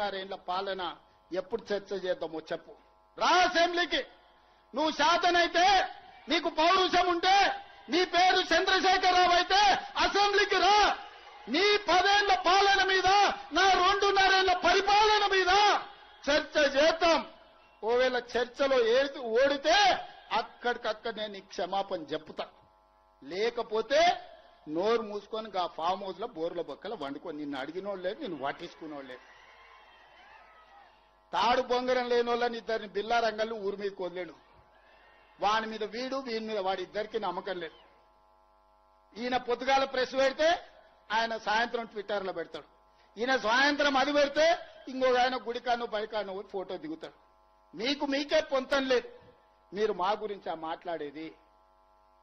రెండున్నరేళ్ల పాలన ఎప్పుడు చర్చ చేద్దామో చెప్పు. రా అసెంబ్లీకి. నువ్వు శాతనైతే, నీకు పౌరుషం ఉంటే, నీ పేరు చంద్రశేఖరరావు అయితే అసెంబ్లీకి రా. నీ 10 ఏళ్ల పాలన మీద, నా 2.5 ఏళ్ల పరిపాలన మీద చర్చ చేద్దాం. ఓవేళ చర్చలో ఓడితే అక్కడికక్కడ నేను నీకు క్షమాపణ చెప్తా. లేకపోతే నోరు మూసుకొని ఆ ఫామ్ హౌస్ లో బోర్ల బొక్కల వండుకొని నిన్ను అడిగినోళ్ళు లేదు, నిన్ను పట్టించుకునేవాళ్ళు లేదు. తాడు బొంగరం లేని వాళ్ళని ఇద్దరిని బిల్లా రంగళ్ళు ఊరి మీద కొదలేడు. వాని మీద వీడి మీద వాడి ఇద్దరికి నమ్మకం లేదు. ఈయన పొద్దుగాల ప్రెస్ పెడితే ఆయన సాయంత్రం ట్విట్టర్లో పెడతాడు. ఈయన సాయంత్రం అది పెడితే ఇంకొక ఆయన గుడికాను బడికాను ఫోటో దిగుతాడు. మీకే పొంతం లేదు. మీరు మా గురించి మాట్లాడేది.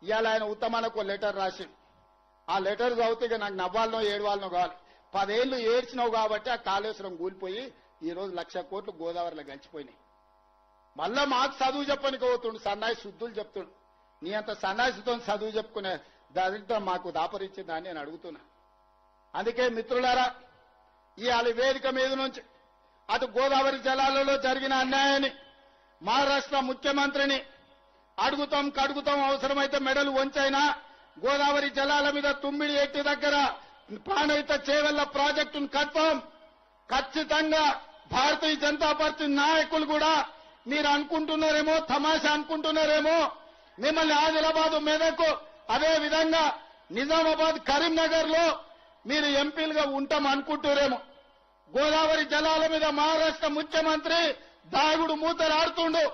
ఇవాళ ఆయన ఉత్తమానికి లెటర్ రాసిండు. ఆ లెటర్ చదివితే నాకు నవ్వాలనో ఏడవాలనో కావాలి. 10 ఏళ్లు ఏడ్చినావు కాబట్టి ఆ కాళేశ్వరం కూలిపోయి ఈ రోజు 1,00,000 కోట్లు గోదావరిలో గడిచిపోయినాయి. మళ్ళా మాకు చదువు చెప్పనికి పోతుండు, సన్నాయి శుద్ధులు చెప్తుండు. నీ అంత సన్నాసితో చదువు చెప్పుకునే దరిద్రం మాకు దాపరించిందని నేను అడుగుతున్నా. అందుకే మిత్రులారా, ఇవాళ వేదిక మీద నుంచి అటు గోదావరి జలాలలో జరిగిన అన్యాయాన్ని మహారాష్ట్ర ముఖ్యమంత్రిని కడుగుతాం అవసరమైతే మెడలు వంచైనా గోదావరి జలాల మీద తుమ్మిడి ఎట్టి దగ్గర ప్రాణహిత చేవెళ్ల ప్రాజెక్టును కడతాం. ఖచ్చితంగా భారతీయ జనతా పార్టీ నాయకులు కూడా మీరు అనుకుంటున్నారేమో, తమాషా అనుకుంటున్నారేమో, మిమ్మల్ని ఆదిలాబాద్ మెదక్ అదే విధంగా నిజామాబాద్ కరీంనగర్ లో మీరు ఎంపీలుగా ఉంటాం అనుకుంటున్నారేమో. గోదావరి జలాల మీద మహారాష్ట్ర ముఖ్యమంత్రి దాగుడు మూతలాడుతుండు.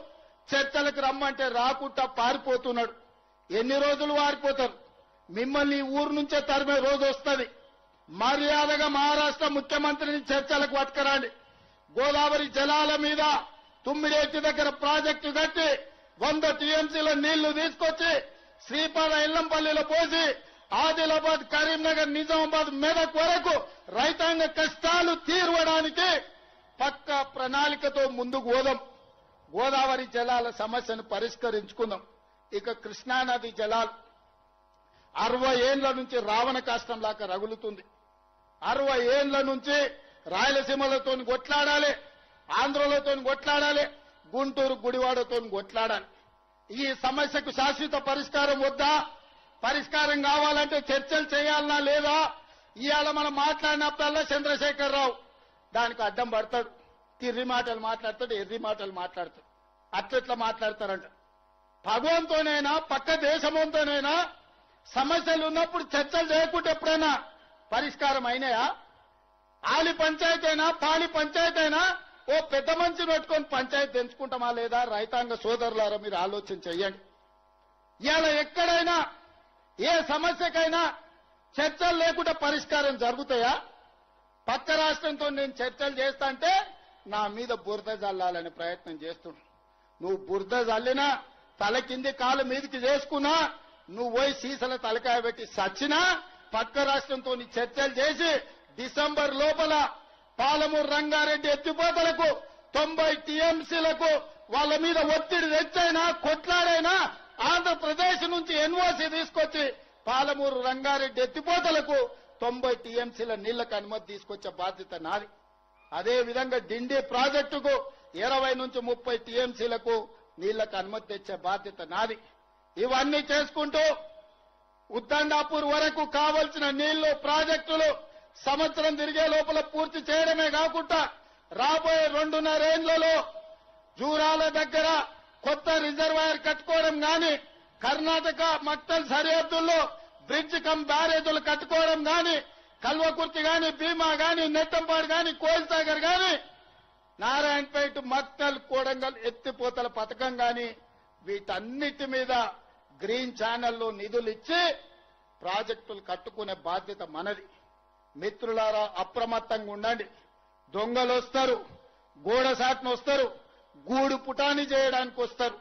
చర్చలకు రమ్మంటే రాకుండా పారిపోతున్నాడు. ఎన్ని రోజులు పారిపోతారు? మిమ్మల్ని ఊరు నుంచే తరిమే రోజు వస్తుంది. మర్యాదగా మహారాష్ట్ర ముఖ్యమంత్రిని చర్చలకు పట్టుకురండి. గోదావరి జలాల మీద తుమ్మిడేటి దగ్గర ప్రాజెక్టు కట్టి 100 టీఎంసీల నీళ్లు తీసుకొచ్చి శ్రీపాద ఎల్లంపల్లిలో పోసి ఆదిలాబాద్ కరీంనగర్ నిజామాబాద్ మెదక్ వరకు రైతాంగ కష్టాలు తీర్వడానికి పక్క ప్రణాళికతో ముందుకు పోదాం. గోదావరి జలాల సమస్యను పరిష్కరించుకుందాం. ఇక కృష్ణానది జలాలు 60 ఏళ్ల నుంచి రావణ కాష్టంలాగా రగులుతుంది. 60 ఏళ్ల నుంచి రాయలసీమలతో కొట్లాడాలి, ఆంధ్రలతో కొట్లాడాలి, గుంటూరు గుడివాడతో కొట్లాడాలి. ఈ సమస్యకు శాశ్వత పరిష్కారం వద్దా? పరిష్కారం కావాలంటే చర్చలు చేయాలనా లేదా? ఇవాళ మనం మాట్లాడినప్పుడల్లా చంద్రశేఖరరావు దానికి అడ్డం పడతాడు. తిర్రి మాటలు మాట్లాడతాడు, ఎర్రి మాటలు మాట్లాడతాడు. అట్లెట్లా మాట్లాడతారంట. భగవంతోనైనా పక్క దేశంతోనైనా సమస్యలు ఉన్నప్పుడు చర్చలు చేయకుంటే ఎప్పుడైనా పరిష్కారం అయినాయా? ఆలి పంచాయతీ అయినా పాలి పంచాయతీ అయినా ఓ పెద్ద మనిషిని పెట్టుకొని పంచాయతీ తెంచుకుంటామా లేదా? రైతాంగ సోదరులారా మీరు ఆలోచన చెయ్యండి. ఇవాళ ఎక్కడైనా ఏ సమస్యకైనా చర్చలు లేకుండా పరిష్కారం జరుగుతాయా? పక్క రాష్ట్రంతో నేను చర్చలు చేస్తా అంటే నా మీద బురద జల్లాలనే ప్రయత్నం చేస్తున్నా. నువ్వు బురద జల్లినా, తల కింది కాలు మీదకి చేసుకున్నా, నువ్వు పోయి సీసల తలకాయ పెట్టి సచ్చినా, పక్క రాష్ట్రంతో చర్చలు చేసి డిసెంబర్ లోపల పాలమూరు రంగారెడ్డి ఎత్తిపోతలకు 90 టీఎంసీలకు వాళ్ళ మీద ఒత్తిడి తెచ్చైనా కొట్లాడైనా ఆంధ్రప్రదేశ్ నుంచి ఎన్ఓసీ తీసుకొచ్చి పాలమూరు రంగారెడ్డి ఎత్తిపోతలకు 90 టీఎంసీల నీళ్లకు అనుమతి తీసుకొచ్చే బాధ్యత నాది. అదే విధంగా డిండి ప్రాజెక్టుకు 20 నుంచి 30 టీఎంసీలకు నీళ్లకు అనుమతి తెచ్చే బాధ్యత నాది. ఇవన్నీ చేసుకుంటూ ఉద్దండాపూర్ వరకు కావలసిన నీళ్లు ప్రాజెక్టులు సంవత్సరం తిరిగే లోపల పూర్తి చేయడమే కాకుండా రాబోయే 2.5 ఏళ్లలో జూరాల దగ్గర కొత్త రిజర్వాయర్ కట్టుకోవడం గాని, కర్ణాటక మక్తల్ సరిహద్దుల్లో బ్రిడ్జ్ కమ్ బ్యారేజీలు కట్టుకోవడం గాని, కల్వకుర్తి గాని, భీమా గాని, నెట్టంపాడు గాని, కోయిల్సాగర్ గాని, నారాయణపేట మక్తల్ కోడంగల్ ఎత్తిపోతల పథకం గాని, వీటన్నిటి మీద గ్రీన్ ఛానల్లో నిధులు ఇచ్చి ప్రాజెక్టులు కట్టుకునే బాధ్యత మనది. మిత్రులారా అప్రమత్తంగా ఉండండి. దొంగలు వస్తారు, గోడ సాటును వస్తారు, గూడు పుటాని చేయడానికి వస్తారు.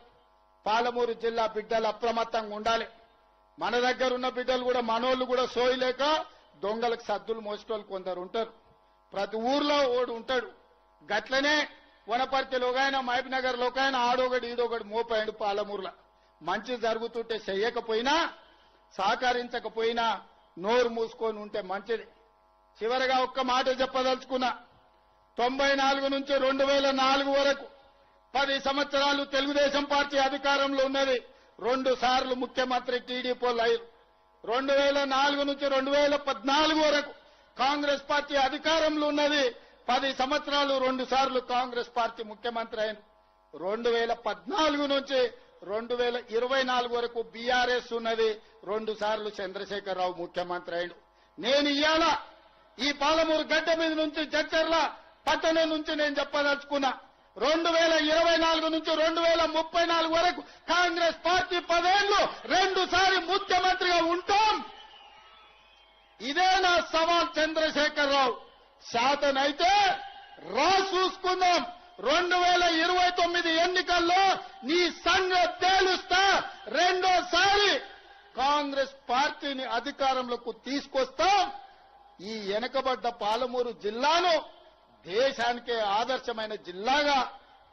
పాలమూరు జిల్లా బిడ్డలు అప్రమత్తంగా ఉండాలి. మన దగ్గర ఉన్న బిడ్డలు కూడా మనోళ్ళు కూడా సోయలేక దొంగలకు సద్దులు మోసేటోళ్ళు కొందరు ఉంటారు. ప్రతి ఊర్లో ఓడు ఉంటాడు. గట్లనే వనపర్తిలో ఒకైనా, మహబూబ్నగర్ లో ఒకైనా ఆడొకటి ఈడొకటి మోపాడు. పాలమూరులో మంచి జరుగుతుంటే చెయ్యకపోయినా, సహకరించకపోయినా నోరు మూసుకొని ఉంటే మంచిది. చివరిగా ఒక్క మాట చెప్పదలుచుకున్నా. 94 నుంచి 2004 వరకు 10 సంవత్సరాలు తెలుగుదేశం పార్టీ అధికారంలో ఉన్నది. 2 సార్లు ముఖ్యమంత్రి టీడీపీలో అయ్యారు. 2004 నుంచి 2014 వరకు కాంగ్రెస్ పార్టీ అధికారంలో ఉన్నది. 10 సంవత్సరాలు 2 సార్లు కాంగ్రెస్ పార్టీ ముఖ్యమంత్రి అయింది. 2014 నుంచి 2024 వరకు బీఆర్ఎస్ ఉన్నది. 2 సార్లు చంద్రశేఖరరావు ముఖ్యమంత్రి అయ్యాడు. నేను ఇవాళ ఈ పాలమూరు గడ్డ మీద నుంచి జడ్చర్ల పట్టణం నుంచి నేను చెప్పదలుచుకున్నా, 2024 నుంచి 2034 వరకు కాంగ్రెస్ పార్టీ 10 ఏళ్లు 2 సార్లు ముఖ్యమంత్రిగా ఉంటాం. ఇదే నా సవాల్ చంద్రశేఖరరావు. శాతనైతే రా చూసుకుందాం. 2029 ఎన్నికల్లో నీ సంగతి తేలుస్తా. రెండోసారి కాంగ్రెస్ పార్టీని అధికారంలోకి తీసుకొస్తాం. ఈ వెనుకబడ్డ పాలమూరు జిల్లాను దేశానికే ఆదర్శమైన జిల్లాగా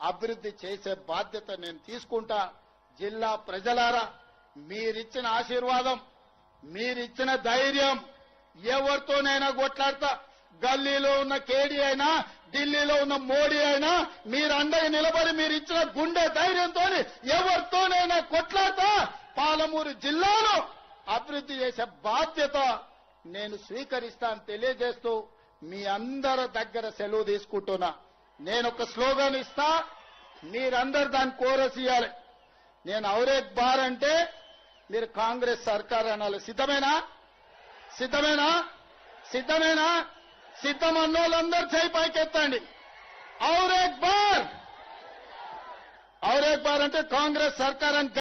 అభివృద్ధి చేసే బాధ్యత నేను తీసుకుంటా. జిల్లా ప్రజలారా, మీరిచ్చిన ఆశీర్వాదం, మీరిచ్చిన ధైర్యం, ఎవరితోనైనా కొట్లాడతా. గల్లీలో ఉన్న కేడీ అయినా, ఢిల్లీలో ఉన్న మోడీ అయినా, మీరు అండగా నిలబడి మీరు ఇచ్చిన గుండె ధైర్యంతో ఎవరితోనైనా కొట్లాడతా. పాలమూరు జిల్లాను అభివృద్ధి చేసే బాధ్యత నేను స్వీకరిస్తాను తెలియజేస్తూ మీ అందరి దగ్గర సెలవు తీసుకుంటున్నా. నేను ఒక స్లోగన్ ఇస్తా, మీరందరు దాన్ని కోరస్ ఇవ్వాలి. నేను ఔరేక్ బార్ అంటే మీరు కాంగ్రెస్ సర్కార్ అనాలి. సిద్ధమేనా? సిద్ధమేనా? సిద్ధమేనా? సిద్ధం అన్నోళ్ళందరూ చేయి పైకెత్తండి. ఔరేక్ బార్. ఔరేక్ బార్ అంటే కాంగ్రెస్ సర్కార్ అని